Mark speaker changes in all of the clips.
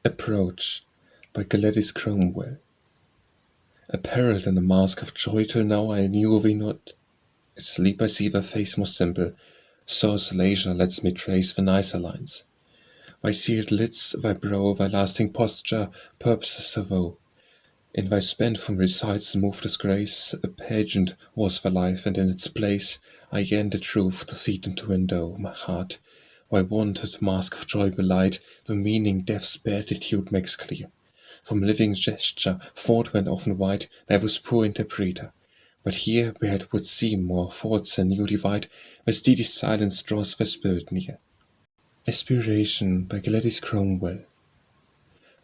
Speaker 1: Approach by Gladys Cromwell. Apparelled in a mask of joy till now I knew we not. Asleep I see the face more simple, source leisure lets me trace the nicer lines. Thy sealed lids, thy brow, thy lasting posture, purposes of woe. In thy spent from resides moveless grace, a pageant was the life, and in its place I yen the truth to feed and to endow my heart. Thy wonted mask of joy belied, the meaning death's beatitude makes clear. From living gesture, thought went often wide, there was poor interpreter. But here, where it would seem more thoughts anew divide, the steady silence draws the spirit near. Aspiration by Gladys Cromwell.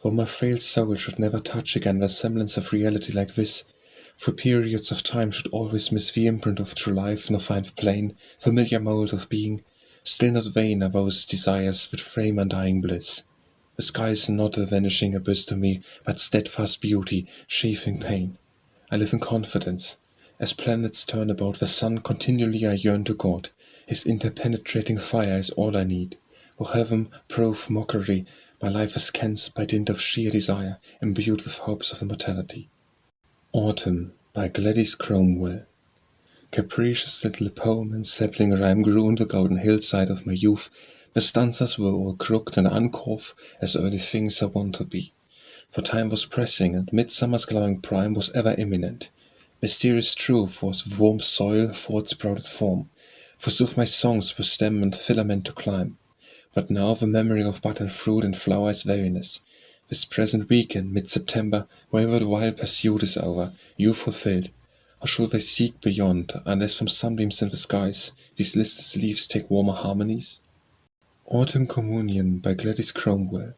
Speaker 1: For my frail soul should never touch again the semblance of reality like this, for periods of time should always miss the imprint of true life, nor find the plain, familiar mould of being. Still not vain are those desires that frame undying bliss. The sky is not a vanishing abyss to me, but steadfast beauty, chafing pain. I live in confidence. As planets turn about the sun, continually I yearn to God. His interpenetrating fire is all I need. O heaven, prove mockery, my life askance by dint of sheer desire, imbued with hopes of immortality. Autumn by Gladys Cromwell. Capricious little poem and sapling rhyme grew on the golden hillside of my youth. The stanzas were all crooked and uncouth, as early things are wont to be. For time was pressing, and midsummer's glowing prime was ever imminent. Mysterious truth was with warm soil thought's sprouted form. Forsooth my songs were stem and filament to climb. But now the memory of bud and fruit and flower is weariness. This present week in mid-September, wherever the wild pursuit is over, you fulfilled. How shall they seek beyond, unless from sunbeams in the skies these listless leaves take warmer harmonies? Autumn Communion by Gladys Cromwell.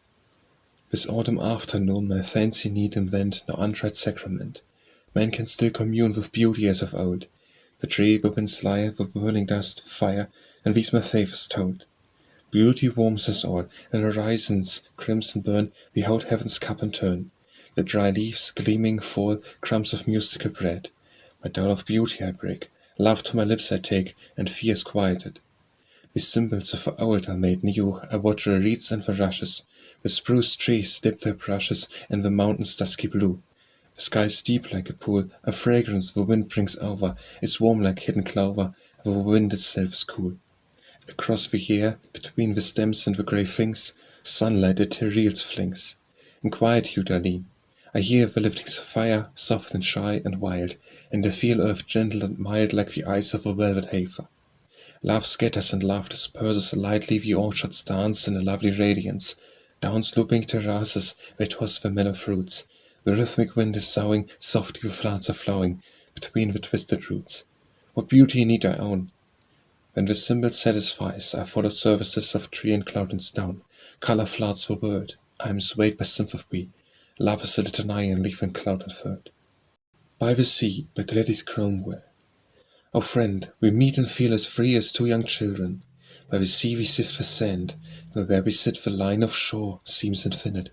Speaker 1: This autumn afternoon my fancy need invent no untried sacrament. Man can still commune with beauty as of old. The tree, the wind's lyre, the burning dust, fire, and these my favours told. Beauty warms us all, and horizons crimson burn, behold heaven's cup and turn. The dry leaves, gleaming, fall, crumbs of mystical bread. My doll of beauty I break, love to my lips I take, and fear is quieted. These symbols of old are made new, I watch the reeds and the rushes. The spruce trees dip their brushes in the mountain's dusky blue. The sky is deep like a pool, a fragrance the wind brings over, it's warm like hidden clover, the wind itself is cool. Across the air, between the stems and the grey things, sunlight ethereals flings. In quietude I lean. I hear the lifting sapphire, soft and shy and wild, and I feel earth gentle and mild like the eyes of a velvet heifer. Love scatters and love disperses lightly, the orchards dance in a lovely radiance. Down sloping terraces they toss the mellow fruits. The rhythmic wind is soughing, softly the plants are flowing, between the twisted roots. What beauty need I own? When the symbol satisfies, I follow services of tree and cloud and stone. Colour floods the world, I am swayed by sympathy. Love is a litany in leaf and cloud and third. By the Sea by Gladys Cromwell. O friend, we meet and feel as free as two young children. By the sea we sift the sand, and where we sit the line of shore seems infinite.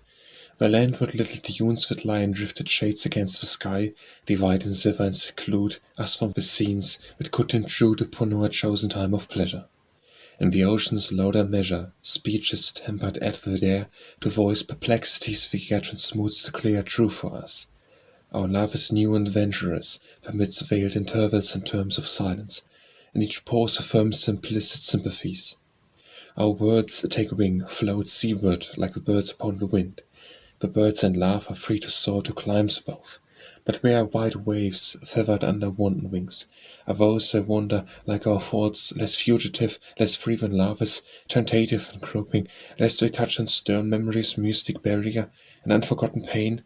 Speaker 1: The landward little dunes that lie in drifted shades against the sky, divide and sever and seclude us from the scenes that could intrude upon our chosen time of pleasure. In the ocean's louder measure, speech is tempered at the dare to voice perplexities the air transmutes to clear truth for us. Our love is new and venturous, permits veiled intervals and terms of silence, and each pause affirms implicit sympathies. Our words take wing, float seaward like the birds upon the wind. The birds in love are free to soar to climes above, but where are wide waves feathered under wanton wings? Are those, I wonder, like our thoughts, less fugitive, less free than lovers, tentative and groping, lest they touch and stir memory's mystic barrier, and unforgotten pain?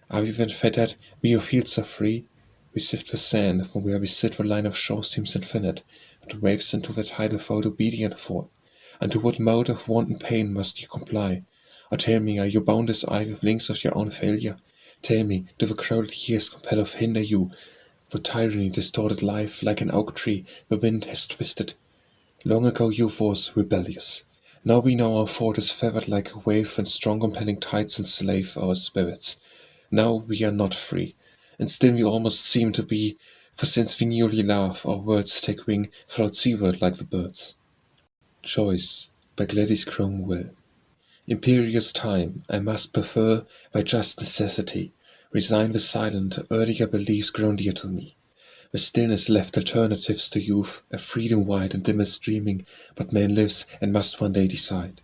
Speaker 1: Are we then fettered, we who feel so free? We sift the sand, from where we sit the line of shore seems infinite, and waves into the tidal fold obedient fall. And to what mode of wanton pain must you comply? Or tell me, are you bound as I with links of your own failure? Tell me, do the crowded years compel or hinder you? For tyranny distorted life like an oak tree the wind has twisted. Long ago you was rebellious. Now we know our fort is feathered like a wave, and strong compelling tides enslave our spirits. Now we are not free, and still we almost seem to be, for since we newly love, our words take wing, float seaward like the birds. Choice by Gladys Cromwell. Imperious time, I must prefer, by just necessity, resign the silent, earlier beliefs grown dear to me. The stillness left alternatives to youth, a freedom wide and dimmer streaming, but man lives and must one day decide.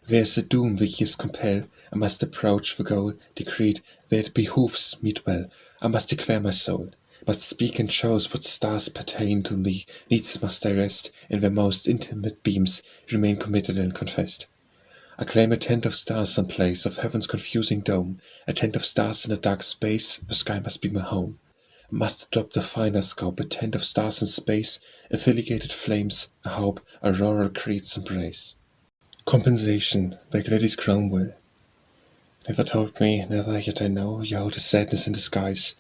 Speaker 1: There's a doom the years compel, I must approach the goal, decreed, where it behooves me dwell. I must declare my soul, must speak and chose what stars pertain to me. Needs must I rest, in their most intimate beams, remain committed and confessed. I claim a tent of stars in place of heaven's confusing dome, a tent of stars in a dark space, the sky must be my home. I must adopt the finer scope, a tent of stars in space, affiliated flames, a hope, auroral creeds embrace. Compensation by Gladys Cromwell. Never told me, never yet I know, you hold a sadness in disguise,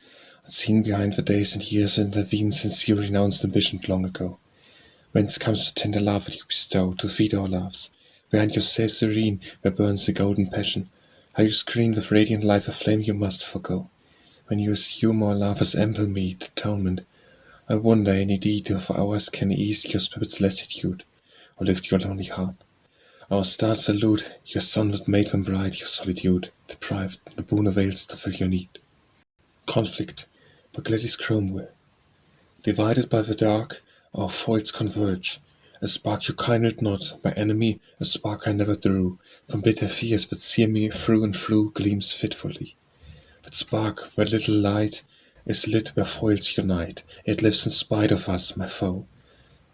Speaker 1: unseen behind the days and years intervene since you renounced ambition long ago. Whence comes the tender love that you bestow to feed our loves? Behind yourself serene, where burns the golden passion, how you screen with radiant life a flame you must forego. When you assume our love as ample meet, atonement, I wonder any deed of ours can ease your spirit's lassitude, or lift your lonely heart. Our stars salute your sunlit maiden bride, your solitude, deprived, the boon avails to fill your need. Conflict by Gladys Cromwell. Divided by the dark, our foils converge. A spark you kindled not, my enemy, a spark I never drew, from bitter fears that sear me through and through, gleams fitfully. That spark, where little light, is lit where foils unite, it lives in spite of us, my foe.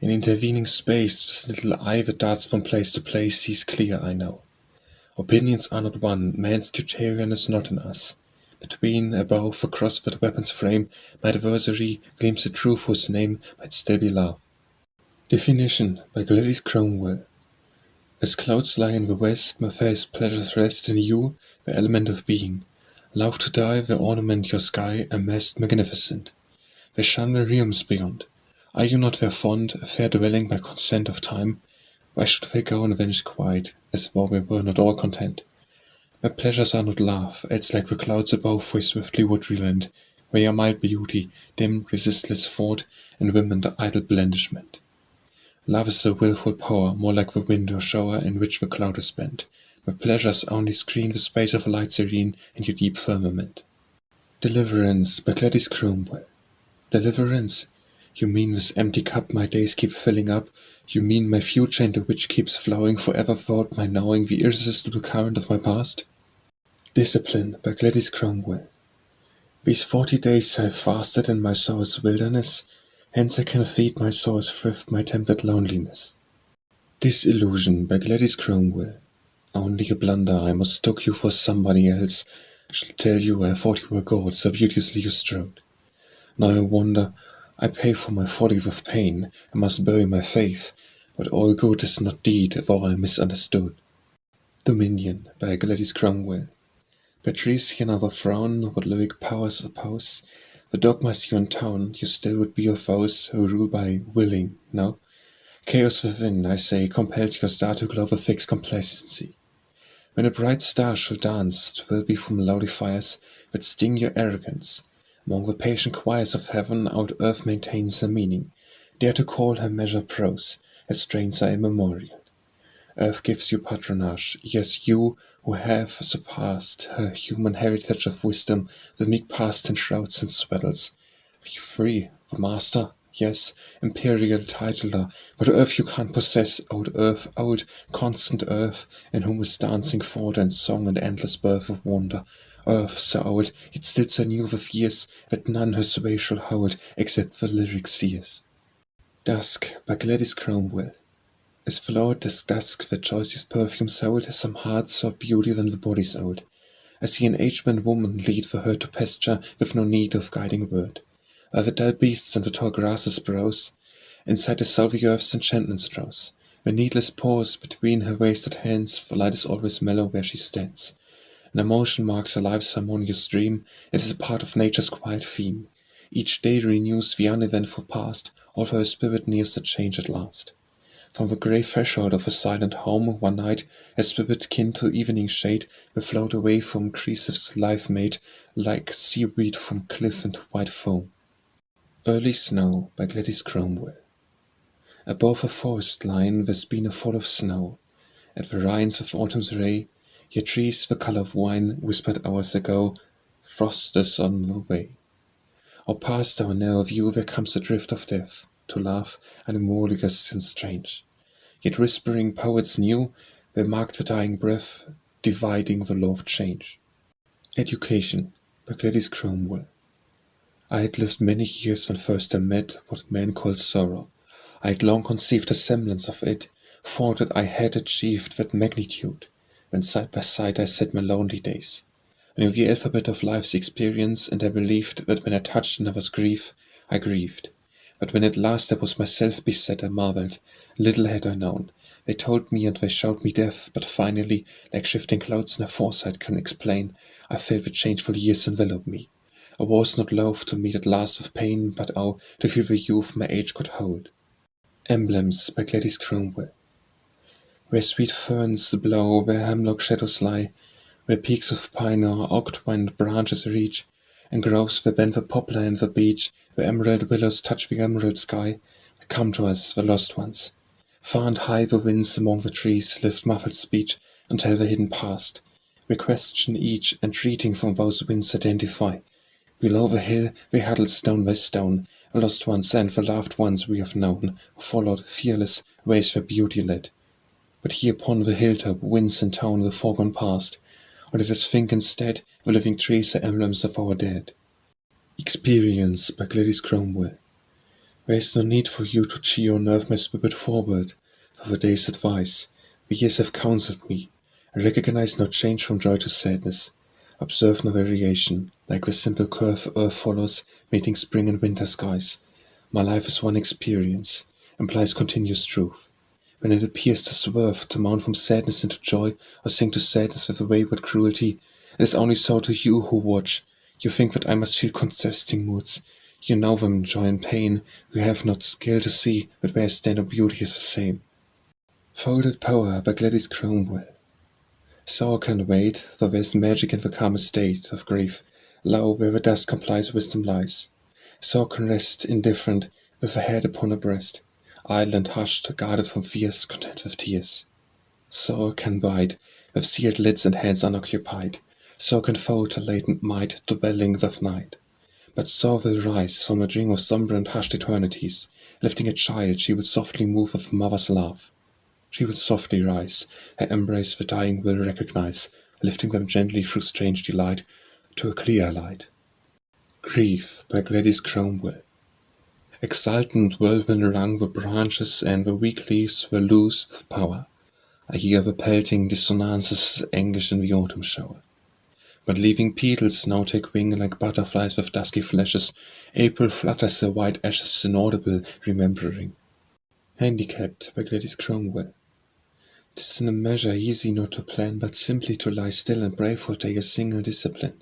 Speaker 1: In intervening space, this little eye that darts from place to place sees clear, I know. Opinions are not one, man's criterion is not in us. Between, above, across that weapon's frame, my adversary gleams a truth whose name might still be love. Definition by Gladys Cromwell. As clouds lie in the west, my fairest pleasures rest in you, the element of being. Love to die, they ornament your sky, amassed magnificent. They shun the realms beyond. Are you not their fond, a fair dwelling by consent of time? Why should they go and vanish quite, as though we were not all content? My pleasures are not love, else like the clouds above we swiftly would relent, where your mild beauty, dim, resistless thought, and women the idle blandishment. Love is a wilful power, more like the wind or shower in which the cloud is spent. My pleasures only screen the space of light serene in your deep firmament. Deliverance by Gladys Cromwell. Deliverance? You mean this empty cup my days keep filling up? You mean my future into which keeps flowing forever without my knowing the irresistible current of my past? Discipline by Gladys Cromwell. These 40 days I have fasted in my soul's wilderness, hence I can feed my soul's thrift, my tempted loneliness. Disillusion by Gladys Cromwell. Only a blunder, I mistook you for somebody else. Shall tell you I thought you were God, so beauteously you strode. Now I wonder, I pay for my folly with pain, I must bury my faith, but all good is not deed, though I misunderstood. Dominion by Gladys Cromwell. Patrician of a frown, what lyric powers oppose? The dogmas you intown, you still would be of those who rule by willing, no? Chaos within, I say, compels your star to glow with fixed complacency. When a bright star shall dance, 'twill be from loudy fires that sting your arrogance. Among the patient choirs of heaven, out earth maintains her meaning. Dare to call her measure prose, her strains are immemorial. Earth gives you patronage, yes, you who have surpassed her human heritage of wisdom, the meek past enshrouds and swaddles. Be free, the master, yes, imperial titler, but earth you can't possess, old, constant earth, in whom is dancing thought and song and endless birth of wonder. Earth so old, yet still so new with years, that none her sway shall hold, except the lyric seers. Dusk by Gladys Cromwell. As flowed as dusk the choicest perfumes hold, some hearts saw beauty than the body's old. I see an aged woman lead the herd to pasture, with no need of guiding word. While the dull beasts and the tall grasses browse, inside the soul the earth's enchantment draws. The needless pause between her wasted hands, the light is always mellow where she stands. An emotion marks her life's harmonious dream, it is a part of nature's quiet theme. Each day renews the uneventful past, although her spirit nears the change at last. From the grey threshold of a silent home, one night, a spirit kin to evening shade, will float away from Cresive's life mate, like seaweed from cliff and white foam. Early Snow by Gladys Cromwell. Above a forest line there's been a fall of snow. At the rines of autumn's ray, Your trees the colour of wine, whispered hours ago, frost is on the way. Or past our narrow view there comes a drift of death, to laugh, animalogous and strange. Yet whispering poets knew, they marked the dying breath, dividing the law of change. Education, by Gladys Cromwell. I had lived many years when first I met what men call sorrow. I had long conceived a semblance of it, thought that I had achieved that magnitude, when side by side I sat my lonely days. I knew the alphabet of life's experience, and I believed that when I touched another's grief, I grieved. But when at last I was myself beset, I marveled. Little had I known. They told me and they showed me death, but finally, like shifting clouds no foresight can explain, I felt the changeful years envelop me. I was not loath to meet at last with pain, but oh, to feel the youth my age could hold. Emblems, by Gladys Cromwell. Where sweet ferns blow, where hemlock shadows lie, where peaks of pine or oak-twined branches reach, and groves where bend the poplar and the beech, where emerald willows touch the emerald sky, come to us, the lost ones. Far and high the winds among the trees lift muffled speech and tell the hidden past. We question each, entreating from those winds identify. Below the hill we huddle stone by stone, lost ones and the loved ones we have known, who followed, fearless, ways where beauty led. But here upon the hilltop winds intone the foregone past, or let us think instead the living trees are emblems of our dead. Experience, by Gladys Cromwell. There is no need for you to cheer or nerve my spirit forward, for the day's advice. The years have counselled me. I recognize no change from joy to sadness. Observe no variation, like the simple curve earth follows, meeting spring and winter skies. My life is one experience, implies continuous truth. When it appears to swerve, to mount from sadness into joy, or sink to sadness with a wayward cruelty, it is only so to you who watch. You think that I must feel contrasting moods. You know them, joy and pain. You have not skill to see that where I stand or beauty is the same. Folded Power, by Gladys Cromwell. Sorrow can wait, though there is magic in the calm state of grief. Lo, where the dusk complies wisdom lies. Sorrow can rest indifferent, with a head upon her breast, idle and hushed, guarded from fears, content with tears. Sorrow can bide, with sealed lids and hands unoccupied. Sorrow can fold her latent might, dwelling with night. But sorrow will rise from a dream of sombre and hushed eternities. Lifting a child, she will softly move with mother's love. She will softly rise, her embrace the dying will recognize, lifting them gently through strange delight to a clear light. Grief, by Gladys Cromwell. Exultant whirlwind wrung the branches, and the weak leaves were loose with power. I hear the pelting dissonances anguish in the autumn shower. But leaving petals now take wing like butterflies with dusky flashes, April flutters her white ashes inaudible, remembering. Handicapped, by Gladys Cromwell. 'Tis in a measure easy not to plan, but simply to lie still and brave for day a single discipline.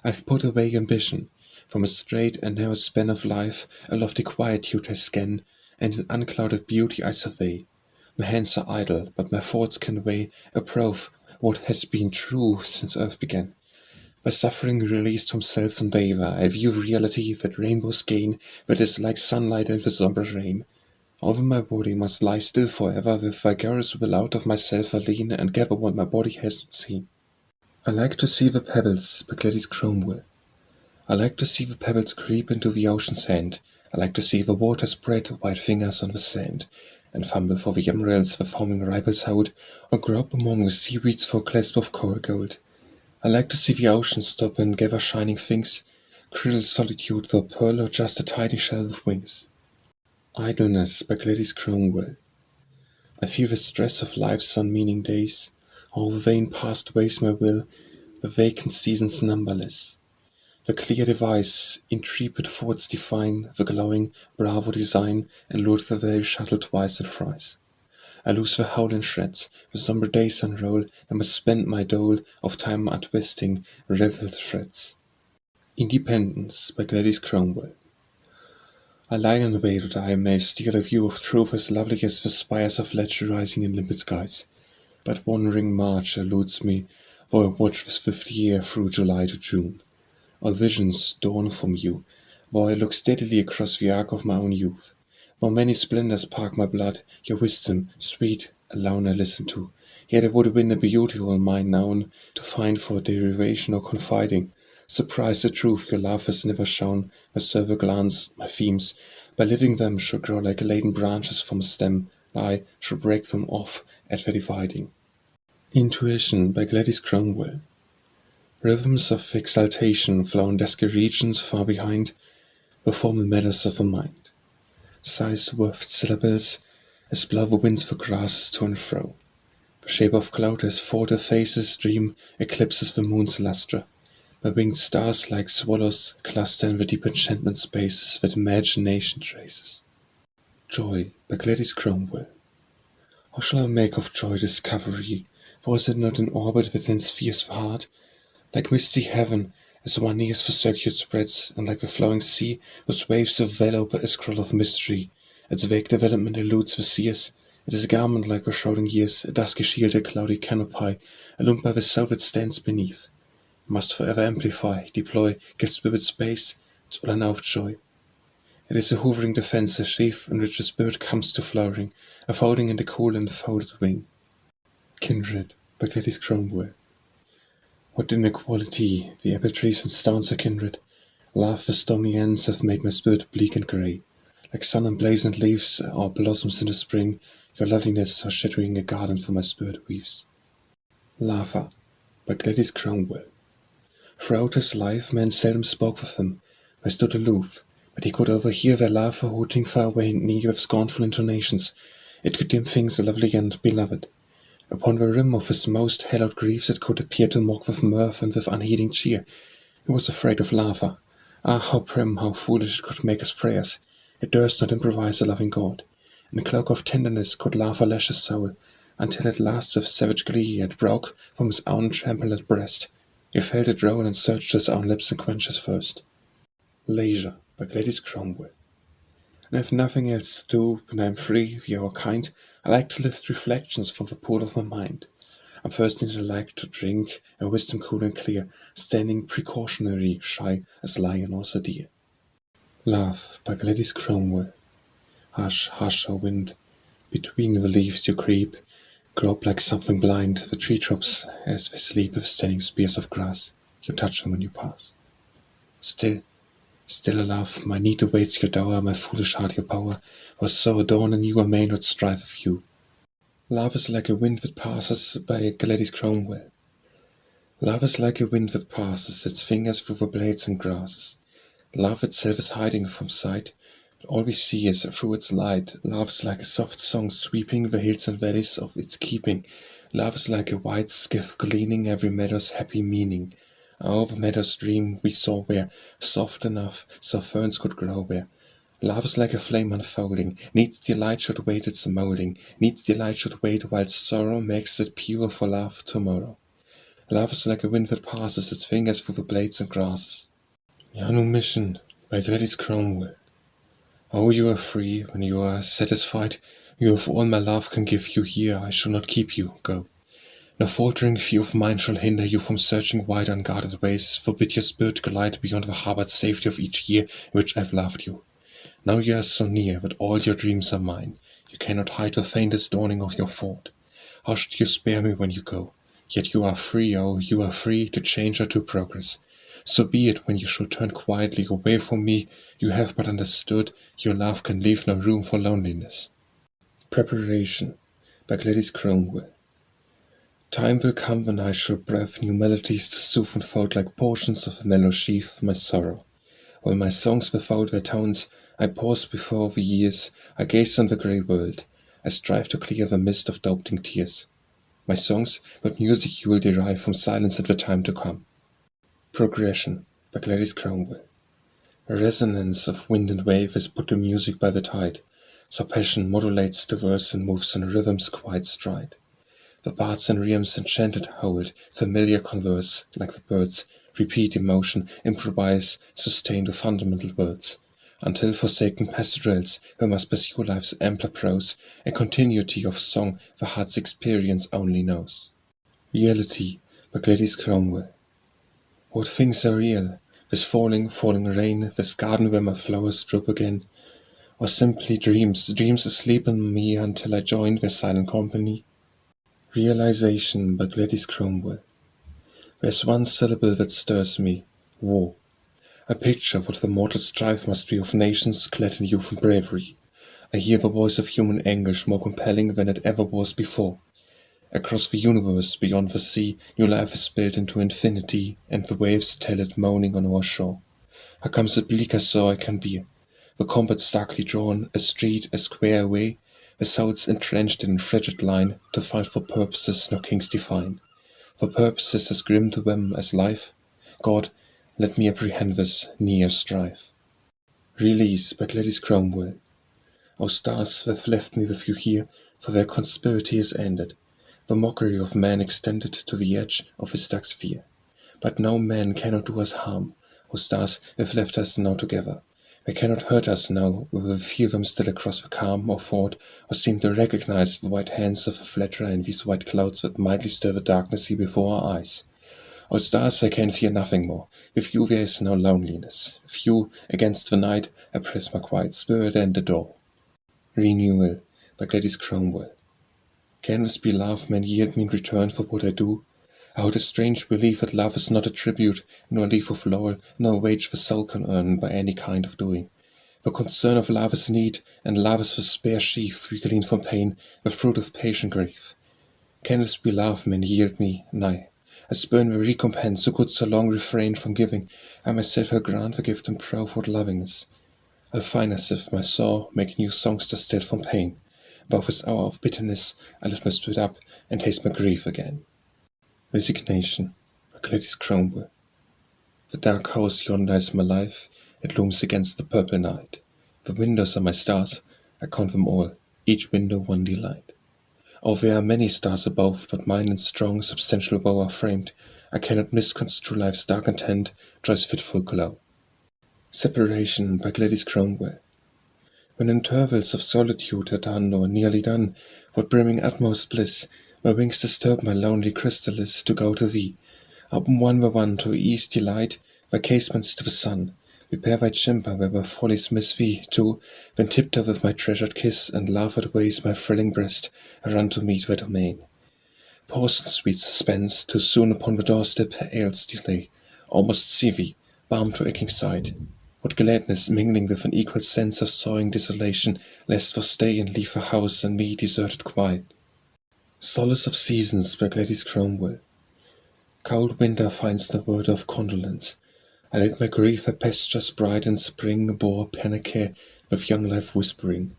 Speaker 1: I've put away ambition. From a straight and narrow span of life, a lofty quietude I scan, and in unclouded beauty I survey. My hands are idle, but my thoughts can weigh, approve what has been true since earth began. By suffering released from self-endeavor, I view reality that rainbows gain, that is like sunlight and the sombre rain. Although my body must lie still forever, with vigorous will out of myself I lean, and gather what my body has not seen. I like to see the pebbles, by Gladys Cromwell. I like to see the pebbles creep into the ocean's hand. I like to see the water spread white fingers on the sand, and fumble for the emeralds the foaming ripples hold, or grope among the seaweeds for a clasp of coral gold. I like to see the ocean stop and gather shining things, cruel solitude, the pearl or just a tiny shell with wings. Idleness, by Gladys Cromwell. I feel the stress of life's unmeaning days, all the vain past ways my will, the vacant seasons numberless. The clear device, intrepid thoughts define, the glowing, bravo design, and load the very shuttle twice and thrice. I lose the whole in shreds, the sombre days unroll, and must spend my dole of time untwisting raveled threads. Independence, by Gladys Cromwell. I lie in wait that I may steal a view of truth as lovely as the spires of ledge rising in limpid skies. But wandering March eludes me, though I watch the swift year through July to June. All visions dawn from you, though I look steadily across the arc of my own youth. Though many splendors park my blood, your wisdom, sweet, alone I listen to. Yet it would win a beautiful mind known to find for derivation or confiding. Surprise the truth your love has never shown. My serve glance, my themes, by living them should grow like laden branches from a stem. I should break them off at their dividing. Intuition by Gladys Cromwell. Rhythms of exaltation flow in dusky regions far behind the formal matters of the mind. Sighs worth syllables as blow the winds for grasses to and fro. The shape of cloud as for the faces dream eclipses the moon's lustre. My winged stars like swallows cluster in the deep enchantment spaces that imagination traces. Joy by Gladys Cromwell. How shall I make of joy discovery? For is it not in orbit within spheres of the heart? Like misty heaven, as one nears the circuit spreads, and like the flowing sea, whose waves envelop a scroll of mystery. Its vague development eludes the seers. It is a garment like the shrouding years, a dusky shield, a cloudy canopy, illumined by the soul it stands beneath. It must forever amplify, deploy, give spirit space, its all now of joy. It is a hovering defense, a sheath in which the spirit comes to flowering, a folding in the cool and folded wing. Kindred by Gladys Cromwell. What inequality the apple trees and stones are kindred. Love the stormy ends have made my spirit bleak and grey. Like sun and blazoned leaves or blossoms in the spring, your loveliness are shattering a garden for my spirit weaves. Lava by Gladys Cromwell. Throughout his life man seldom spoke with him. I stood aloof, but he could overhear their laughter hooting far away and near with scornful intonations. It could dim things lovely and beloved. Upon the rim of his most hallowed griefs it could appear to mock with mirth and with unheeding cheer. He was afraid of laughter. Ah, how prim, how foolish it could make his prayers. It durst not improvise a loving God. In a cloak of tenderness could laughter lash his soul, until at last with savage glee it broke from his own trampled breast. He felt it roll and searched his own lips and quench his thirst. Leisure by Gladys Cromwell. And I have nothing else to do when I am free, if you are kind. I like to lift reflections from the pool of my mind. I'm thirsty and I like to drink, and wisdom cool and clear, standing precautionary, shy as lion or deer. Love by Gladys Cromwell. Hush, hush, O wind, between the leaves you creep, grope like something blind, the tree tops as they sleep with standing spears of grass, you touch them when you pass. Still, love, my need awaits your dower, my foolish heart your power, was so adorned and you I may not strive with you. Love is like a wind that passes by Gladys Cromwell. Love is like a wind that passes, its fingers through the blades and grasses. Love itself is hiding from sight, but all we see is through its light. Love is like a soft song sweeping the hills and valleys of its keeping. Love is like a white skiff gleaning every meadow's happy meaning. Oh, the meadow's dream we saw where, soft enough, so ferns could grow where. Love is like a flame unfolding, needs delight should wait its moulding, needs delight should wait while sorrow makes it pure for love tomorrow. Love is like a wind that passes its fingers through the blades and grasses. Manumission by Gladys Cromwell. Oh, you are free when you are satisfied. You have all my love can give you here. I shall not keep you. Go. No faltering fear of mine shall hinder you from searching wide unguarded ways. Forbid your spirit to glide beyond the harbored safety of each year in which I have loved you. Now you are so near that all your dreams are mine. You cannot hide the faintest dawning of your thought. How should you spare me when you go? Yet you are free, oh, you are free to change or to progress. So be it when you shall turn quietly away from me. You have but understood your love can leave no room for loneliness. Preparation by Gladys Cromwell. Time will come when I shall breath new melodies to soothe and fold like portions of a mellow sheath my sorrow. While my songs without their tones, I pause before the years, I gaze on the grey world, I strive to clear the mist of doubting tears. My songs, but music you will derive from silence at the time to come. Progression by Gladys Cromwell. A resonance of wind and wave is put to music by the tide, so passion modulates the verse and moves in rhythm's quiet stride. The bards and realms enchanted hold, familiar converse, like the birds, repeat emotion, improvise, sustain the fundamental words, until forsaken pastorals, we must pursue life's ampler prose, a continuity of song the heart's experience only knows. Reality by Gladys Cromwell. What things are real? This falling rain, this garden where my flowers droop again, or simply dreams asleep in me until I join their silent company? Realization by Gladys Cromwell. There's one syllable that stirs me, war. I picture what the mortal strife must be of nations clad in youth and bravery. I hear the voice of human anguish more compelling than it ever was before. Across the universe, beyond the sea, new life is built into infinity, and the waves tell it moaning on our shore. Here comes it bleak as so I can bear. The combat's darkly drawn, a street, a square away, the souls entrenched in frigid line, to fight for purposes no kings define. For purposes as grim to them as life. God, let me apprehend this near strife. Release by Gladys Cromwell. O stars that have left me with you here, for their conspiracy is ended, the mockery of man extended to the edge of his dark sphere. But now man cannot do us harm, O stars that have left us now together. They cannot hurt us now, we will feel them still across the calm, or thought, or seem to recognize the white hands of a flatterer in these white clouds that mightly stir the darkness here before our eyes. O stars, I can fear nothing more. With you there is no loneliness. With you, against the night, I press my quiet spirit and adore. Renewal by Gladys Cromwell. Can this be love men yield me in return for what I do? I hold a strange belief that love is not a tribute, nor a leaf of laurel, nor a wage the soul can earn by any kind of doing. The concern of love is need, and love is the spare sheaf we glean from pain, the fruit of patient grief. Can this be love men yield me? Nay. I spurn the recompense who could so long refrain from giving. I myself will grant the gift and prove what loving is. I'll find as if my soul make new songs distilled from pain. Above this hour of bitterness, I lift my spirit up and taste my grief again. Resignation by Gladys Cromwell. The dark house yonder is my life, it looms against the purple night. The windows are my stars, I count them all, each window one delight. Oh, there are many stars above, but mine in strong, substantial bow are framed. I cannot misconstrue life's dark intent, joy's fitful glow. Separation by Gladys Cromwell. When intervals of solitude are done or nearly done, what brimming utmost bliss, my wings disturb my lonely chrysalis to go to thee. Open one by one to ease delight, thy casements to the sun. Prepare thy chamber where my follies miss thee, too, then tiptoe with my treasured kiss, and love outweighs my thrilling breast, I run to meet thy domain. Pause in sweet suspense, too soon upon the doorstep ails delay. Almost see thee, balm to aching sight. What gladness mingling with an equal sense of sawing desolation, lest thou stay and leave the house and me deserted quiet. Solace of Seasons by Gladys Cromwell. Cold winter finds no word of condolence. I let my grief her pastures bright in spring bore panacea with young life whispering.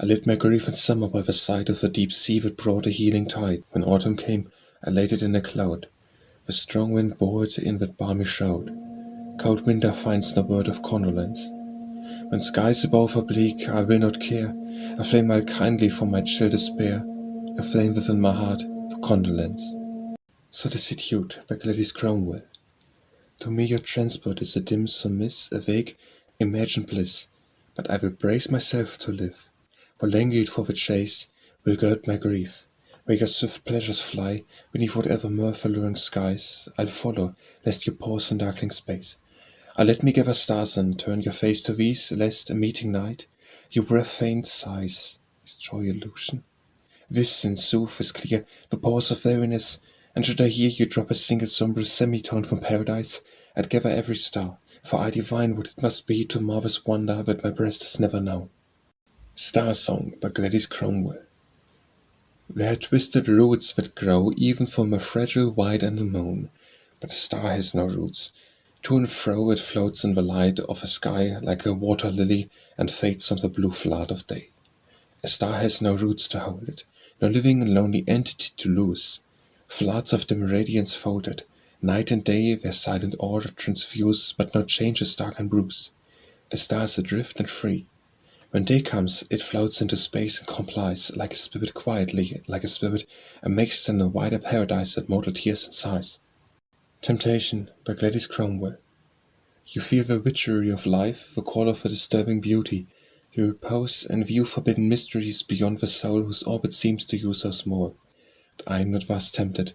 Speaker 1: I lit my grief in summer by the side of the deep sea that brought a healing tide. When autumn came, I laid it in a cloud. The strong wind bore it in that balmy shroud. Cold winter finds no word of condolence. When skies above are bleak, I will not care. I flame out kindly for my chill despair. A flame within my heart for condolence. Solicitude by Gladys Cromwell. To me your transport is a dim surmise, a vague, imagined bliss. But I will brace myself to live. For languid for the chase will gird my grief. Where your swift pleasures fly, beneath whatever mirth alluring skies, I'll follow, lest you pause in darkling space. I'll let me gather stars and turn your face to these, lest a meeting night, your breath faint sighs. Is joy illusion? This, in sooth, is clear, the pause of weariness, and should I hear you drop a single sombre semitone from paradise, I'd gather every star, for I divine what it must be to marvelous wonder that my breast has never known. Star Song by Gladys Cromwell. There are twisted roots that grow even from a fragile white anemone, but a star has no roots. To and fro it floats in the light of a sky like a water lily and fades on the blue flood of day. A star has no roots to hold it, no living and lonely entity to lose. Floods of dim radiance folded, night and day their silent order transfuse, but no changes dark and bruise. A star is adrift and free. When day comes, it floats into space and complies, like a spirit quietly, like a spirit, and makes then a wider paradise that mortal tears and sighs. Temptation by Gladys Cromwell. You feel the witchery of life, the call of a disturbing beauty. You repose and view forbidden mysteries beyond the soul whose orbit seems to you so small. But I am not thus tempted,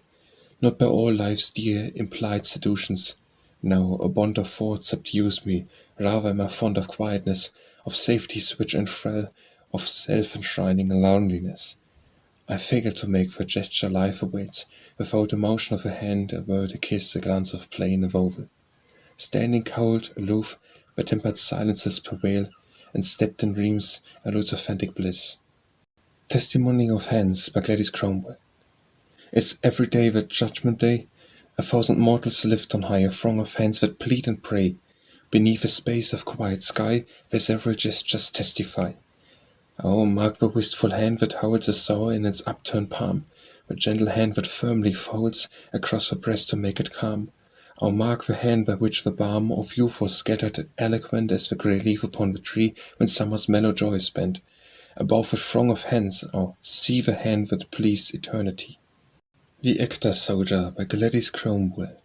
Speaker 1: not by all life's dear implied seductions. No, a bond of thought subdues me, rather am I fond of quietness, of safeties which enthrall, of self-enshrining loneliness. I figure to make the gesture life awaits, without the motion of a hand, a word, a kiss, a glance of plain avowal. Standing cold, aloof, where tempered silences prevail, and stepped in dreams, eludes authentic bliss. Testimony of Hands by Gladys Cromwell. Is every day the judgment day? 1,000 mortals lift on high, a throng of hands that plead and pray. Beneath a space of quiet sky, their several gestures testify. Oh, mark the wistful hand that holds a soul in its upturned palm, the gentle hand that firmly folds across the breast to make it calm. Oh, mark the hand by which the balm of youth was scattered, eloquent as the grey leaf upon the tree when summer's mellow joy is spent. Above the throng of hands, oh, see the hand that pleased eternity. The Actor Soldier by Gladys Cromwell.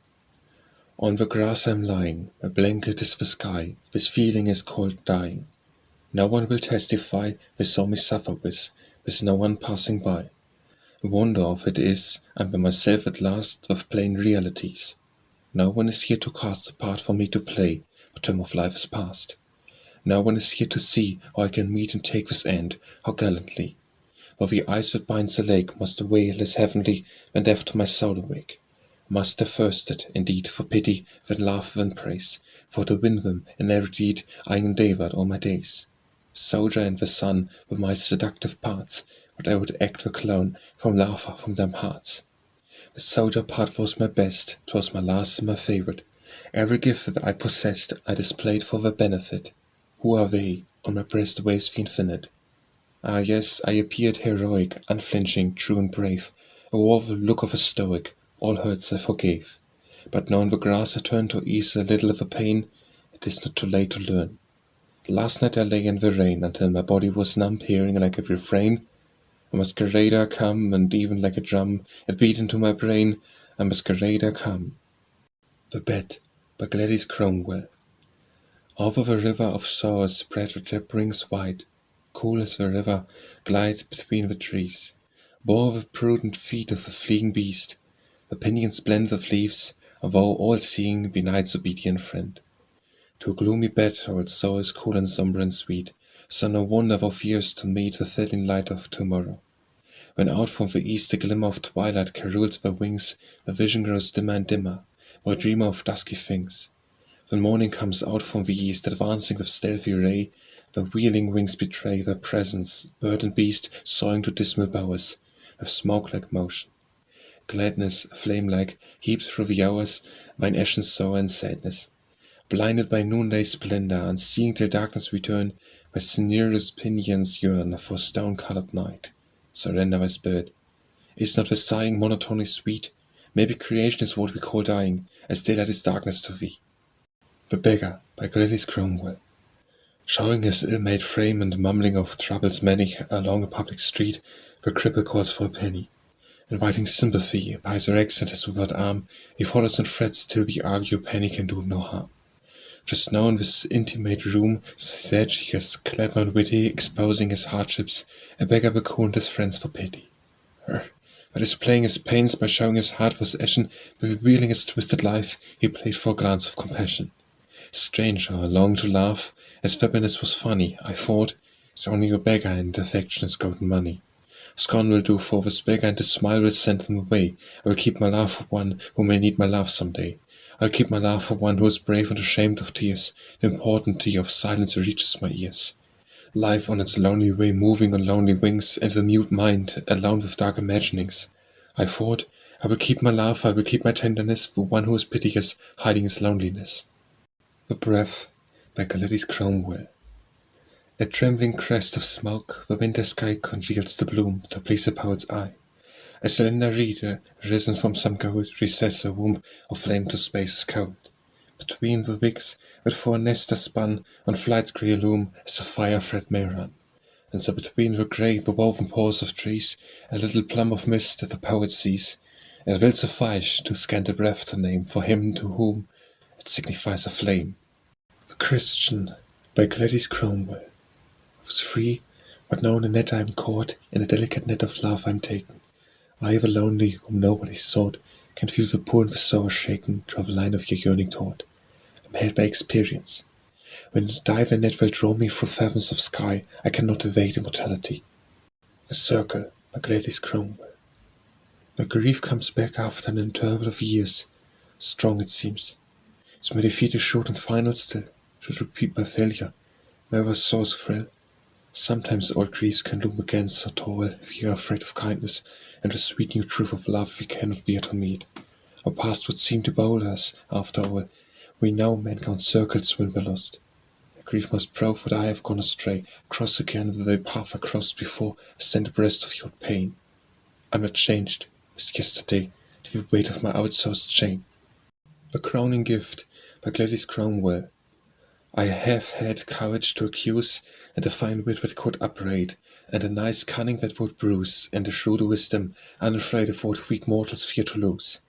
Speaker 1: On the grass I'm lying, a blanket is the sky, this feeling is called dying. No one will testify they saw me suffer with no one passing by. The wonder of it is, I'm by myself at last, of plain realities. No one is here to cast a part for me to play, the term of life is past. No one is here to see how I can meet and take this end, how gallantly. For the ice that binds the lake must away less heavenly when death to my soul awake. Must have thirsted, indeed, for pity, than love than praise, for to win them in every deed I endeavoured all my days. The soldier and the sun were my seductive parts, but I would act the clown from laughter from them hearts. The soldier part was my best, 'twas my last and my favourite. Every gift that I possessed I displayed for their benefit. Who are they? On my breast waves the infinite. Ah yes, I appeared heroic, unflinching, true and brave. I wore the look of a stoic, all hurts I forgave. But now in the grass I turned to ease a little of the pain. It is not too late to learn. Last night I lay in the rain until my body was numb, hearing like a refrain. A masquerader come, and even like a drum it beat into my brain. A masquerader come. The Bed by Gladys Cromwell. Over the river of sorrows spread the dripperings wide, cool as the river, glide between the trees. Bore the prudent feet of the fleeing beast. The pinions blend with leaves, although all-seeing be night's obedient friend. To a gloomy bed old soul is cool and sombre and sweet, so no wonder thou fearest to meet the thrilling light of tomorrow. When out from the east the glimmer of twilight carols the wings, the vision grows dimmer and dimmer, or dreamer of dusky things. When morning comes out from the east, advancing with stealthy ray, the wheeling wings betray their presence, bird and beast soaring to dismal bowers, with smoke-like motion. Gladness, flame-like, heaps through the hours, thine ashen sorrow and sadness. Blinded by noonday splendor, unseeing till darkness return, my sinuous pinions yearn for stone-colored night. Surrender thy spirit. Is not the sighing monotony sweet? Maybe creation is what we call dying, as daylight is darkness to thee. The Beggar by Gladys Cromwell. Showing his ill-made frame and mumbling of troubles many along a public street, the cripple calls for a penny. Inviting sympathy by his rags and his withered arm, he follows and frets till we argue a penny can do no harm. Just now in this intimate room, sagacious, clever and witty, exposing his hardships, a beggar beckoned his friends for pity. But displaying his pains by showing his heart was ashen, revealing his twisted life, he played for a glance of compassion. Stranger, I longed to laugh, his feebleness was funny, I thought, it's only a beggar and affection is golden money. Scorn will do for this beggar, and a smile will send them away. I will keep my laugh for one who may need my love some day. I'll keep my laugh for one who is brave and ashamed of tears. The importance of silence reaches my ears. Life on its lonely way, moving on lonely wings, and the mute mind, alone with dark imaginings. I thought, I will keep my laugh, I will keep my tenderness for one who is piteous, hiding his loneliness. The Breath by Gladys Cromwell. A trembling crest of smoke, the winter sky congeals the bloom to please the poet's eye. A slender reed, risen from some gold recess, a womb of flame to space is cold. Between the wicks, that for a nest are spun, on flight's grey loom, as a fire thread may run. And so between the grey, the woven paws of trees, a little plum of mist that the poet sees, it will suffice to scant a breath to name for him to whom it signifies a flame. The Christian by Gladys Cromwell. I was free, but now in a net I am caught, in a delicate net of love I am taken. I, the lonely, whom nobody sought, can feel the poor and the sore shaken, draw the line of your yearning taut. I am held by experience. When the diving net will draw me through fathoms of sky, I cannot evade immortality. The Circle by Gladys Cromwell. My grief comes back after an interval of years, strong it seems. Is my defeat is short and final still? Should repeat my failure, my ever source thrill? Sometimes old griefs can loom again so tall, we are afraid of kindness, and the sweet new truth of love we cannot bear to meet. Our past would seem to bowl us, after all. We know men count circles when we're lost. My grief must prove that I have gone astray, cross again the very path I crossed before, stand abreast of your pain. I'm not changed, as yesterday, to the weight of my outsourced shame. The crowning gift, by Gladys Cromwell. I have had courage to accuse, and a fine wit that could upbraid, and a nice cunning that would bruise, and a shrewd wisdom, unafraid of what weak mortals fear to lose.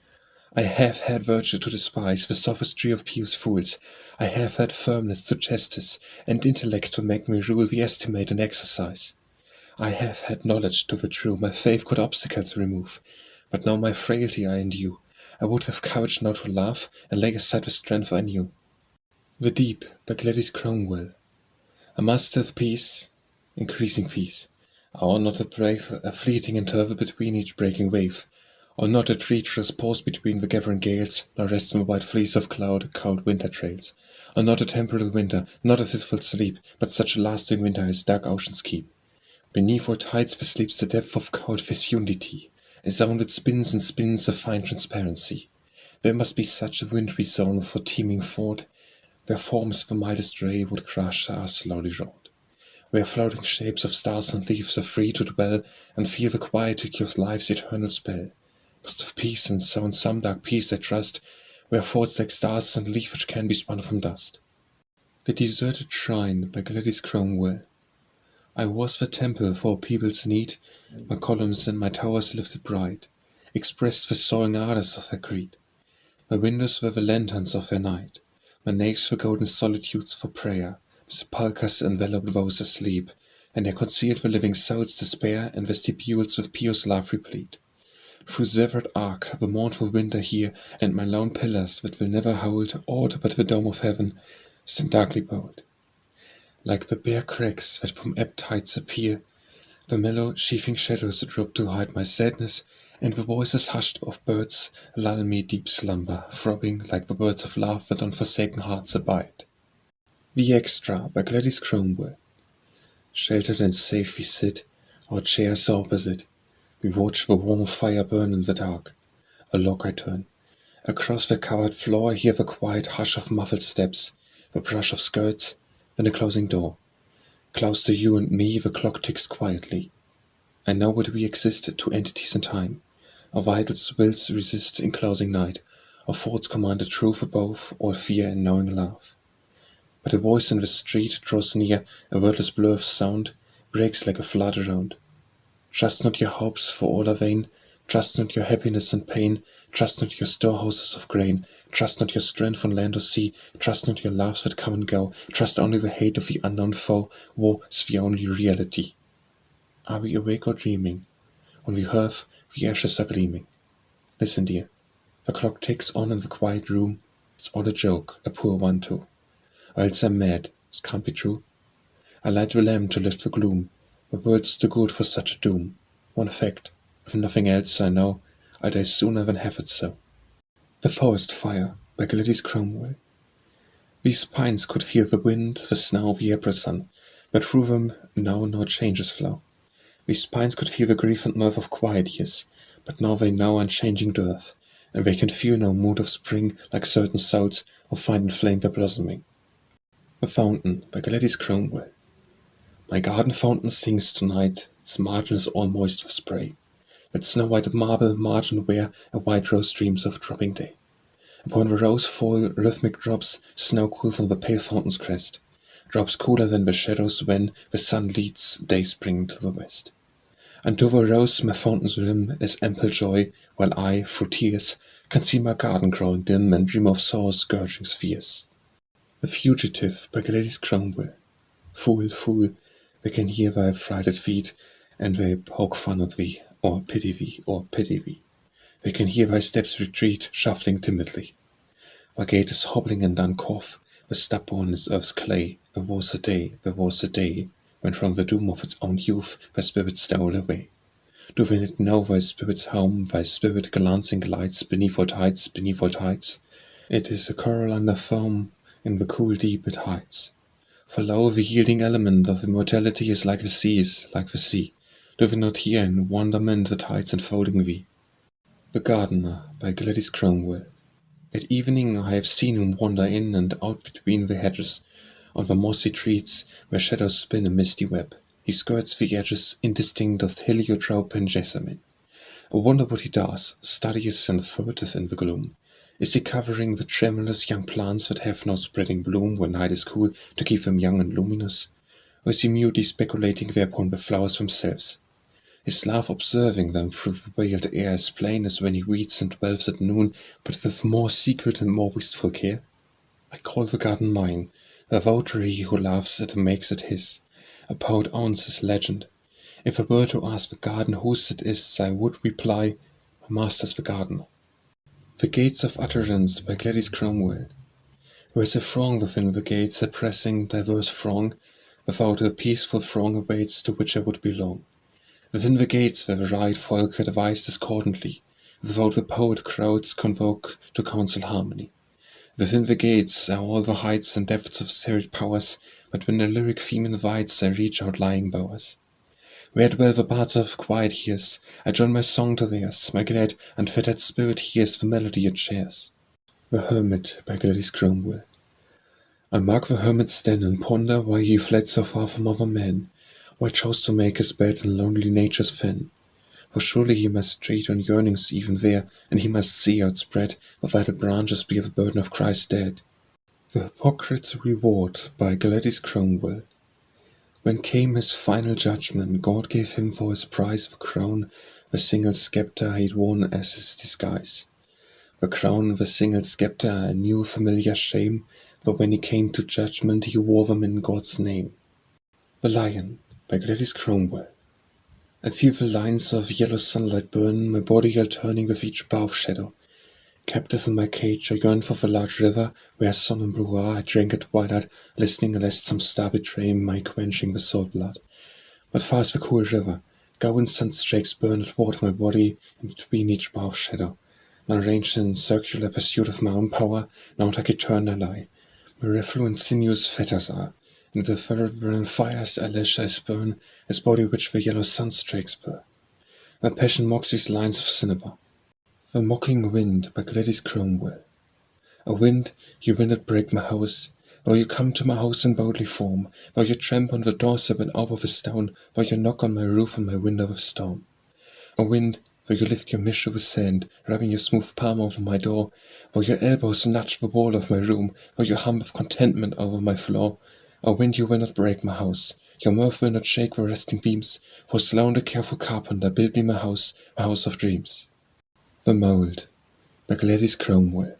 Speaker 1: I have had virtue to despise the sophistry of pious fools. I have had firmness to chastise, and intellect to make me rule the estimate and exercise. I have had knowledge to the true, my faith could obstacles remove. But now my frailty I endure. I would have courage now to laugh, and lay aside the strength I knew. The Deep, by Gladys Cromwell. I must have peace, increasing peace. I ought not to brave a fleeting interval between each breaking wave, or not a treacherous pause between the gathering gales, nor rest in the white fleece of cloud, cold winter trails, or not a temporal winter, not a fitful sleep, but such a lasting winter as dark oceans keep. Beneath all tides there sleeps the depth of cold fecundity, a zone that spins and spins of fine transparency. There must be such a wintry zone for teeming thought, where forms the mildest ray would crush are slowly rolled, where floating shapes of stars and leaves are free to dwell and feel the quietude of life's eternal spell. Must have peace, and so in some dark peace I trust, where thoughts like stars and leafage can be spun from dust. The Deserted Shrine, by Gladys Cromwell. I was the temple for a people's need, my columns and my towers lifted bright, expressed the soaring ardors of their creed. My windows were the lanterns of their night, my naves were golden solitudes for prayer, sepulchres enveloped those asleep, and they concealed the living soul's despair, and vestibules of pious love replete. Through severed arc, the mournful winter here, and my lone pillars that will never hold aught but the dome of heaven, stand darkly bold. Like the bare cracks that from ebb tides appear, the mellow sheathing shadows drop to hide my sadness, and the voices hushed of birds lull me deep slumber, throbbing like the birds of love that on forsaken hearts abide. The Extra, by Gladys Cromwell. Sheltered and safe we sit, our chairs are opposite. We watch the warm fire burn in the dark. A lock I turn. Across the covered floor I hear the quiet hush of muffled steps, the brush of skirts, then a closing door. Close to you and me the clock ticks quietly. I know that we exist to entities in time. Our vitals wills resist in closing night. Our thoughts command the truth above all fear and knowing love. But a voice in the street draws near, a wordless blur of sound, breaks like a flood around. Trust not your hopes, for all are vain. Trust not your happiness and pain. Trust not your storehouses of grain. Trust not your strength on land or sea. Trust not your loves that come and go. Trust only the hate of the unknown foe. War is the only reality. Are we awake or dreaming? On the hearth the ashes are gleaming. Listen, dear. The clock ticks on in the quiet room. It's all a joke, a poor one too. Or else I'm mad. This can't be true. I light the lamp to lift the gloom. The world's too good for such a doom. One fact, if nothing else I know, I'll die sooner than have it so. The Forest Fire, by Gladys Cromwell. These pines could feel the wind, the snow, the April sun, but through them now no changes flow. These pines could feel the grief and mirth of quiet years, but now they know unchanging dearth, and they can feel no mood of spring like certain souls, or find in flame their blossoming. The Fountain, by Gladys Cromwell. My garden fountain sings tonight, its margin is all moist with spray. That snow-white marble margin where a white rose dreams of dropping day. Upon the rose fall rhythmic drops, snow cool from the pale fountain's crest, drops cooler than the shadows when the sun leads day spring to the west. Unto the rose my fountain's rim is ample joy, while I, through tears, can see my garden growing dim and dream of sorrow's scourging spheres. The Fugitive, by Gladys Cromwell. Fool, fool, they can hear thy frighted feet, and they poke fun at thee, or pity thee, or pity thee. They can hear thy steps retreat, shuffling timidly. Thy gait is hobbling and uncough, the stubborn is earth's clay. There was a day, when from the doom of its own youth the spirit stole away. Do we not know thy spirit's home, thy spirit glancing lights beneath all tides, beneath all tides? It is a coral under foam, in the cool deep it hides. For lo, the yielding element of immortality is like the sea, like the sea. Do we not hear in wonderment the tides enfolding thee? The Gardener, by Gladys Cromwell. At evening I have seen him wander in and out between the hedges, on the mossy trees where shadows spin a misty web. He skirts the edges, indistinct of heliotrope and jessamine. I wonder what he does, studious and furtive in the gloom. Is he covering the tremulous young plants that have no spreading bloom when night is cool to keep them young and luminous? Or is he mutely speculating thereupon the flowers themselves? His love observing them through the veiled air as plain as when he reads and dwells at noon, but with more secret and more wistful care? I call the garden mine, the votary who loves it and makes it his. A poet owns his legend. If I were to ask the garden whose it is, I would reply, my master's the gardener. The Gates of Utterance, by Gladys Cromwell. There is a throng within the gates, a pressing, diverse throng. Without a peaceful throng awaits to which I would belong. Within the gates where the right folk advise discordantly, without the poet crowds convoke to counsel harmony. Within the gates are all the heights and depths of serried powers, but when a lyric theme invites, I reach outlying bowers. Where dwell the bards of quiet years, I join my song to theirs, my glad, unfettered spirit hears the melody it shares. The Hermit, by Gladys Cromwell. I mark the hermit's den and ponder why he fled so far from other men, why chose to make his bed in lonely nature's fen. For surely he must treat on yearnings even there, and he must see outspread the vital branches bear the burden of Christ dead. The Hypocrite's Reward, by Gladys Cromwell. When came his final judgment, God gave him for his prize the crown, the single sceptre he'd worn as his disguise. The crown, the single sceptre, a new familiar shame, though when he came to judgment he wore them in God's name. The Lion, by Gladys Cromwell. I feel the lines of yellow sunlight burn, my body alterning with each bar of shadow. Captive in my cage, I yearn for the large river, where sun and blue are. I drank at twilight, listening lest some star betray my quenching the salt blood. But far is the cool river, golden sunstreaks burn athwart my body, in between each bar of shadow. Now ranged in circular pursuit of my own power, now like eternal lie. My refluent sinews fetters are, and the fervent fires I lash I spurn, his body which the yellow sunstreaks burn. My passion mocks these lines of cinnabar. The Mocking Wind, by Gladys Cromwell. A wind, you will not break my house, though you come to my house in boldly form, though you tramp on the doorstep and out of a stone, though you knock on my roof and my window with storm. A wind, though you lift your measure with sand, rubbing your smooth palm over my door, though your elbows nudge the wall of my room, though you hum with contentment over my floor. A wind, you will not break my house, your mirth will not shake the resting beams, for Sloan the careful carpenter built me my house of dreams. The Mould, by Gladys Cromwell.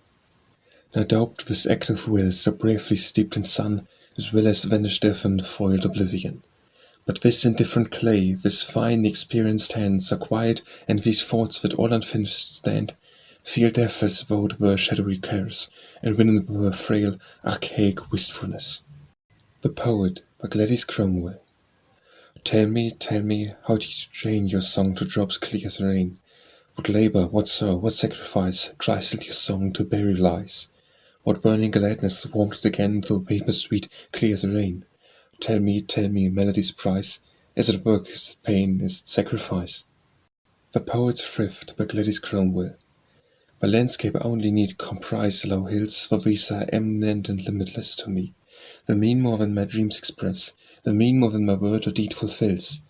Speaker 1: Now doped with active will, so bravely steeped in sun, as well as vanished death and foiled oblivion. But this indifferent clay, this fine experienced hands are quiet, and these thoughts that all unfinished stand, feel death as though it were shadowy cares, and when were frail, archaic wistfulness. The Poet, by Gladys Cromwell. Tell me, how did you train your song to drops clear as rain? What labor, what sorrow, what sacrifice, christened your song to bury lies? What burning gladness warmed it again through paper sweet, clear as rain? Tell me, melody's price. Is it work, is it pain, is it sacrifice? The Poet's Thrift, by Gladys Cromwell. My landscape only need comprise low hills, for these are eminent and limitless to me. They mean more than my dreams express, they mean more than my word or deed fulfills.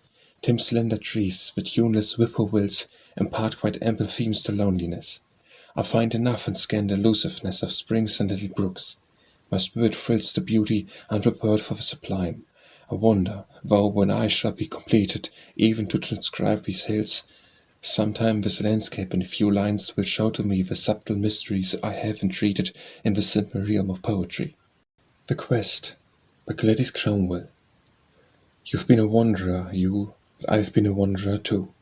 Speaker 1: Dim slender trees, with tuneless whippoorwills, impart quite ample themes to loneliness. I find enough in scant elusiveness of springs and little brooks. My spirit thrills to beauty, unprepared for the sublime. I wonder, though, when I shall be completed, even to transcribe these hills, sometime this landscape in a few lines will show to me the subtle mysteries I have entreated in the simple realm of poetry. The Quest, by Gladys Cromwell. You've been a wanderer, you, but I've been a wanderer too.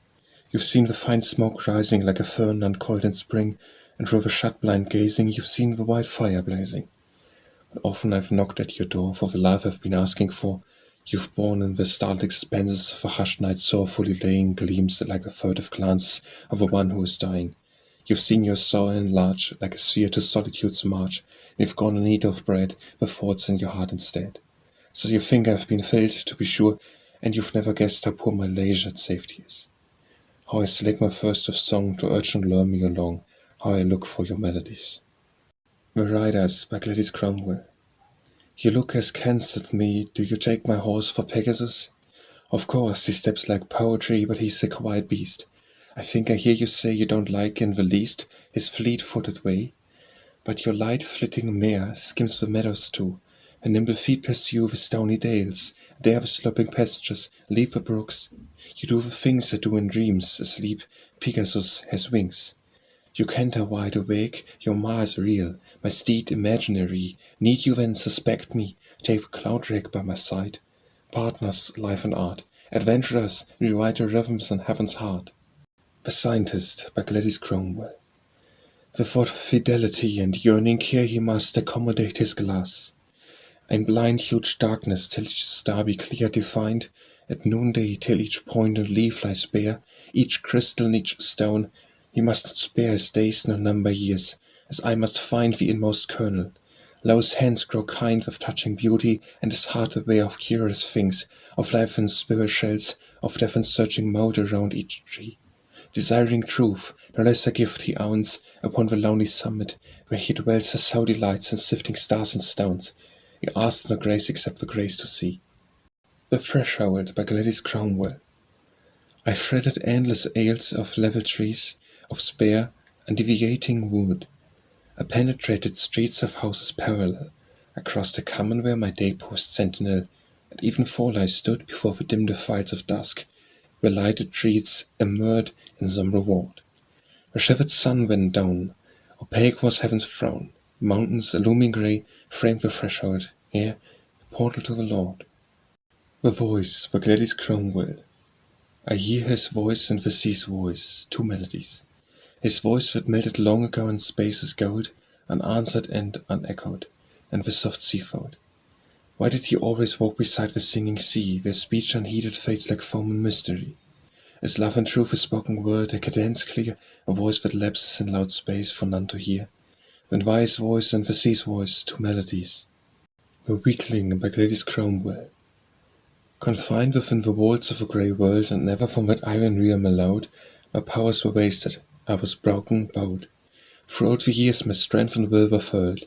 Speaker 1: You've seen the fine smoke rising like a fern uncoiled in spring, and through the shut blind gazing you've seen the white fire blazing. But often I've knocked at your door for the life I've been asking for. You've borne in the startled expanses of a hushed night sorrowfully laying gleams like the furtive glances of a one who is dying. You've seen your soul enlarge like a sphere to solitude's march, and you've gone in need of bread, with thoughts in your heart instead. So you think I've been filled, to be sure, and you've never guessed how poor my leisured safety is. How I select my thirst of song to urge and lure me along, how I look for your melodies. The Riders by Gladys Cromwell. Your look has cancelled me, do you take my horse for Pegasus? Of course, he steps like poetry, but he's a quiet beast. I think I hear you say you don't like in the least his fleet-footed way. But your light-flitting mare skims the meadows too. Her nimble feet pursue the stony dales, dare the sloping pastures, leap the brooks. You do the things I do in dreams, asleep. Pegasus has wings. You canter wide awake, your ma is real, my steed imaginary. Need you then suspect me? Take the cloud rake by my side. Partners, life and art, adventurers, rewrite the rhythms in heaven's heart. The Scientist by Gladys Cromwell. With what fidelity and yearning care he must accommodate his glass. In blind huge darkness till each star be clear defined, at noonday till each point and leaf lies bare, each crystal and each stone, he must not spare his days nor number years, as I must find the inmost kernel. Lo, his hands grow kind with touching beauty, and his heart aware of curious things, of life in spiral shells, of death in searching mould around each tree. Desiring truth, no lesser gift he owns, upon the lonely summit, where he dwells as how delights in sifting stars and stones. He asks no grace except the grace to see. The Threshold by Gladys Cromwell. I threaded endless aisles of level trees, of spare, undeviating wood. I penetrated streets of houses parallel, across the common where my day-post sentinel at even fall I stood before the dim defiles of dusk, where lighted trees immured in some reward. The shivered sun went down, opaque was heaven's throne, mountains looming grey framed the threshold, ere the portal to the Lord. The Voice by Gladys Cromwell. I hear his voice and the sea's voice, two melodies. His voice that melted long ago in space's gold, unanswered and unechoed, and the soft sea fold. Why did he always walk beside the singing sea, where speech unheeded fades like foam in mystery? Is love and truth a spoken word, a cadence clear, a voice that lapses in loud space for none to hear? When why his voice and the sea's voice, two melodies? The Weakling by Gladys Cromwell. Confined within the walls of a grey world, and never from that iron realm allowed, my powers were wasted, I was broken, bowed. Throughout the years my strength and will were furled,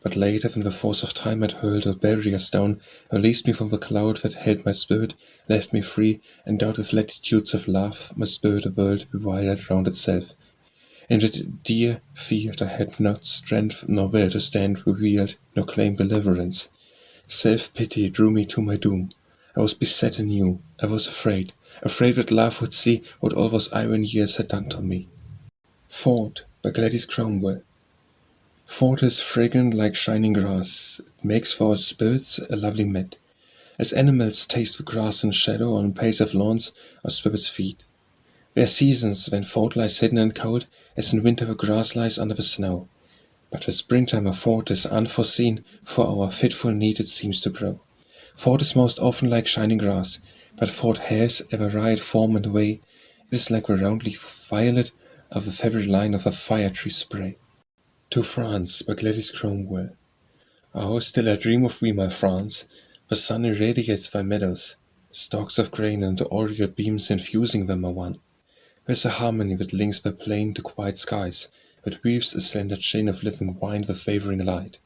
Speaker 1: but later when the force of time had hurled all barriers down, released me from the cloud that held my spirit, left me free, endowed with latitudes of love, my spirit a world bewildered round itself. In that dear field I had not strength nor will to stand revealed, nor claim deliverance. Self-pity drew me to my doom. I was beset anew, I was afraid that love would see what all those iron years had done to me. Thought by Gladys Cromwell. Thought is fragrant like shining grass, it makes for our spirits a lovely mead. As animals taste the grass and shadow on passive lawns, our spirits feed. There are seasons when thought lies hidden and cold, as in winter the grass lies under the snow. But with springtime a thought is unforeseen, for our fitful need it seems to grow. Thought is most often like shining grass, but thought has a varied form and way. It is like the round leaf violet of the feathery line of a fire-tree spray. To France by Gladys Cromwell. Oh, still I dream of thee, my France. The sun irradiates thy meadows, stalks of grain and aureole beams infusing them are one. There's a harmony that links the plain to quiet skies, that weaves a slender chain of living wine with wavering light.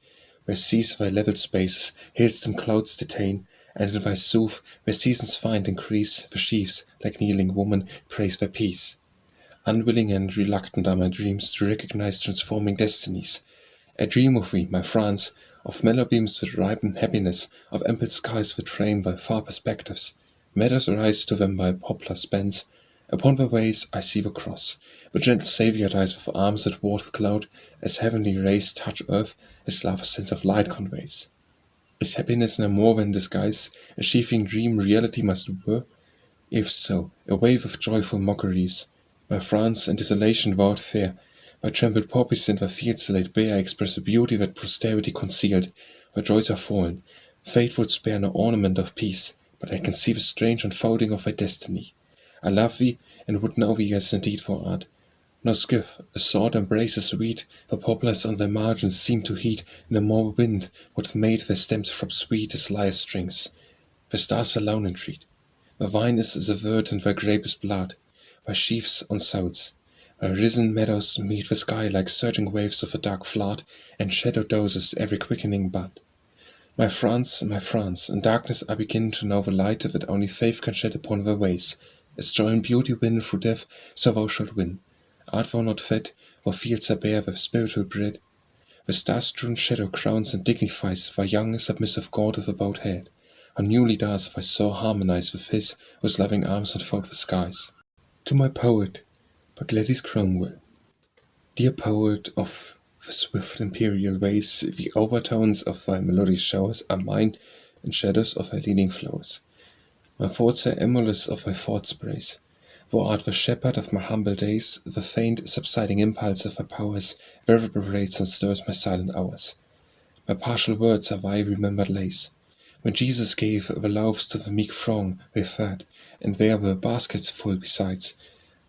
Speaker 1: Where seas thy level spaces, hills them clouds detain, and in thy sooth, where seasons find increase, the sheaves, like kneeling woman, praise thy peace. Unwilling and reluctant are my dreams to recognize transforming destinies. I dream of thee, my France, of mellow beams that ripen happiness, of ample skies that frame thy far perspectives. Meadows rise to them by poplar spans. Upon the ways I see the cross, the gentle Saviour dies with arms that ward the cloud, as heavenly rays touch earth, as love a sense of light conveys. Is happiness no more than disguise, a sheathing dream reality must were? If so, away with joyful mockeries. My France and desolation vowed fair, by trampled poppies and thy fields laid bare, express a beauty that posterity concealed. Where joys are fallen, fate would spare no ornament of peace, but I can see the strange unfolding of thy destiny. I love thee, and would know thee as indeed thou art. No skiff, a sword embraces sweet, the poplars on thy margins seem to heat in a more wind what made their stems throb sweet as lyre strings. The stars alone entreat. The vine is the word and thy grape is blood. Thy sheaves on souls. Thy risen meadows meet the sky like surging waves of a dark flood, and shadow doses every quickening bud. My France, in darkness I begin to know the light that only faith can shed upon thy ways. As joy and beauty win through death, so thou shalt win. Art thou not fed, thou fields are bare with spiritual bread. The star-strewn shadow crowns and dignifies thy young submissive god with a bowed head. How newly does thy soul harmonize with his whose loving arms unfold the skies. To my poet, by Gladys Cromwell. Dear poet of the swift imperial ways, the overtones of thy melodic showers are mine, and shadows of thy leading flows. My thoughts are emulous of thy thought sprays. Thou art the shepherd of my humble days, the faint subsiding impulse of thy powers reverberates and stirs my silent hours. My partial words are thy remembered lays. When Jesus gave the loaves to the meek throng, they fed, and there were baskets full besides.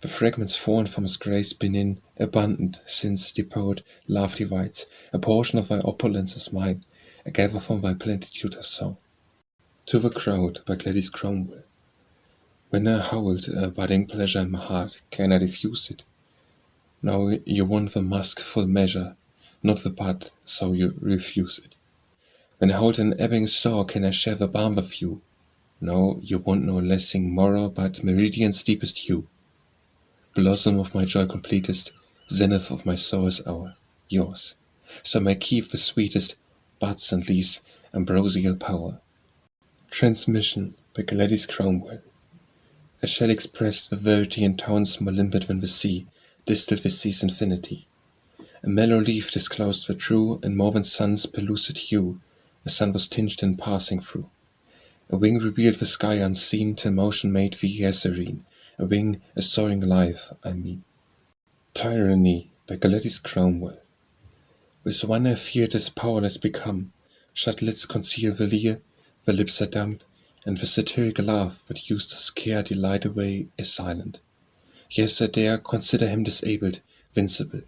Speaker 1: The fragments fallen from his grace benin, abundant, since, dear poet, love divides. A portion of thy opulence is mine, I gather from thy plenitude of song. To the crowd, by Gladys Cromwell. When I hold a budding pleasure in my heart, can I diffuse it? Now you want the musk full measure, not the bud, so you refuse it. When I hold an ebbing sour, can I share the balm with you? No, you want no lessing morrow, but meridian's deepest hue. Blossom of my joy completest, zenith of my sorrow's hour, yours, so may keep the sweetest buds and leaves ambrosial power. Transmission, by Gladys Cromwell. I shall express the verity in tones more limpid than the sea, distilled with sea's infinity. A mellow leaf disclosed the true, and more than sun's pellucid hue, the sun was tinged in passing through. A wing revealed the sky unseen, till motion made the air serene. A wing, a soaring life, I mean. Tyranny, by Gladys Cromwell. With one I feared as powerless become. Shut lids conceal the leer, the lips are dumb, and the satiric laugh that used to scare delight away is silent. Yes, I dare consider him disabled, vincible,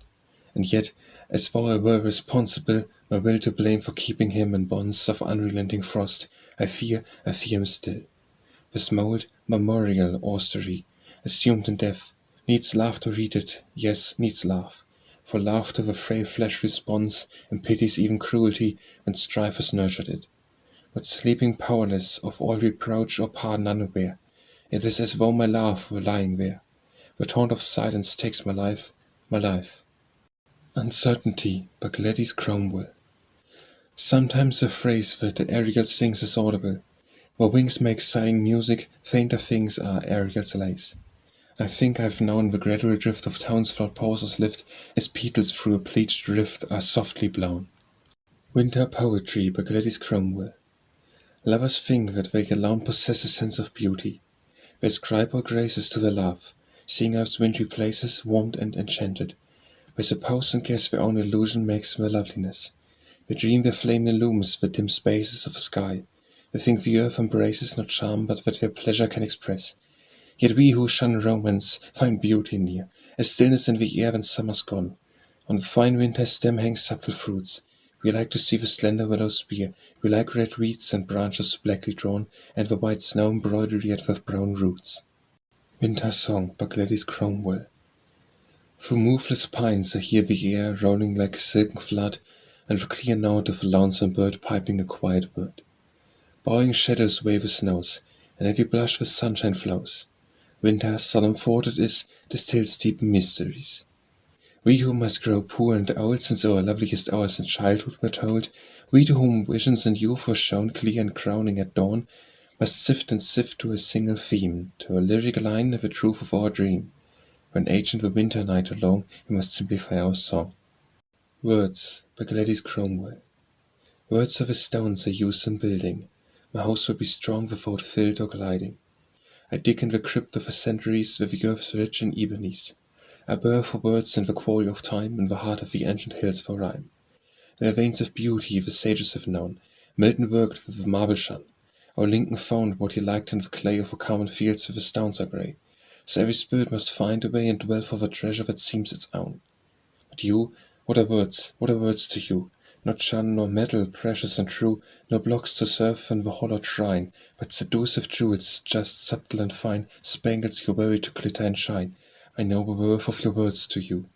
Speaker 1: and yet, as though I were responsible, my will to blame for keeping him in bonds of unrelenting frost, I fear him still. This mould, memorial austery, assumed in death, needs laugh to read it, yes, needs laugh, for laugh to the frail flesh responds, and pities even cruelty when strife has nurtured it. But sleeping powerless of all reproach or pardon unaware, it is as though my laugh were lying there. The taunt of silence takes my life, my life. Uncertainty, by Gladys Cromwell. Sometimes a phrase that the Ariel sings is audible. Where wings make sighing music, fainter things are Ariel's lays. I think I've known the gradual drift of tones flout pauses lift, as petals through a pleached rift are softly blown. Winter Poetry, by Gladys Cromwell. Lovers think that they alone possess a sense of beauty. They ascribe all graces to their love, seeing earth's wintry places warmed and enchanted. They suppose and guess their own illusion makes their loveliness. They dream their flame illumes the dim spaces of the sky. They think the earth embraces no charm but that their pleasure can express. Yet we who shun romance find beauty near, a stillness in the air when summer's gone. On the fine winter's stem hang supple fruits. We like to see the slender willow's spear. We like red reeds and branches blackly drawn, and the white snow embroidered yet with brown roots. Winter Song, by Gladys Cromwell. Through moveless pines I hear the air rolling like a silken flood, and the clear note of a lonesome bird piping a quiet word. Bowing shadows wave the snows, and every blush with sunshine flows. Winter, solemn thought it is, distills deep mysteries. We who must grow poor and old since our loveliest hours in childhood were told, we to whom visions in youth were shown clear and crowning at dawn, must sift and sift to a single theme, to a lyric line of the truth of our dream. When age and the winter night are long, we must simplify our song. Words, by Gladys Cromwell. Words are the stones I use in building. My house will be strong without filt or gliding. I dig in the crypt of the centuries with the earth's rich in ebonies. I burr for words in the quarry of time, in the heart of the ancient hills for rhyme. There are veins of beauty the sages have known, Milton worked with the marble shun. Or Lincoln found what he liked in the clay of the common fields if his stones are grey. So every spirit must find a way and dwell for the treasure that seems its own. But you, what are words to you? Not shun nor metal, precious and true, no blocks to serve in the hollowed shrine, but seductive jewels, just, subtle and fine, spangles your very to glitter and shine. I know the worth of your words to you.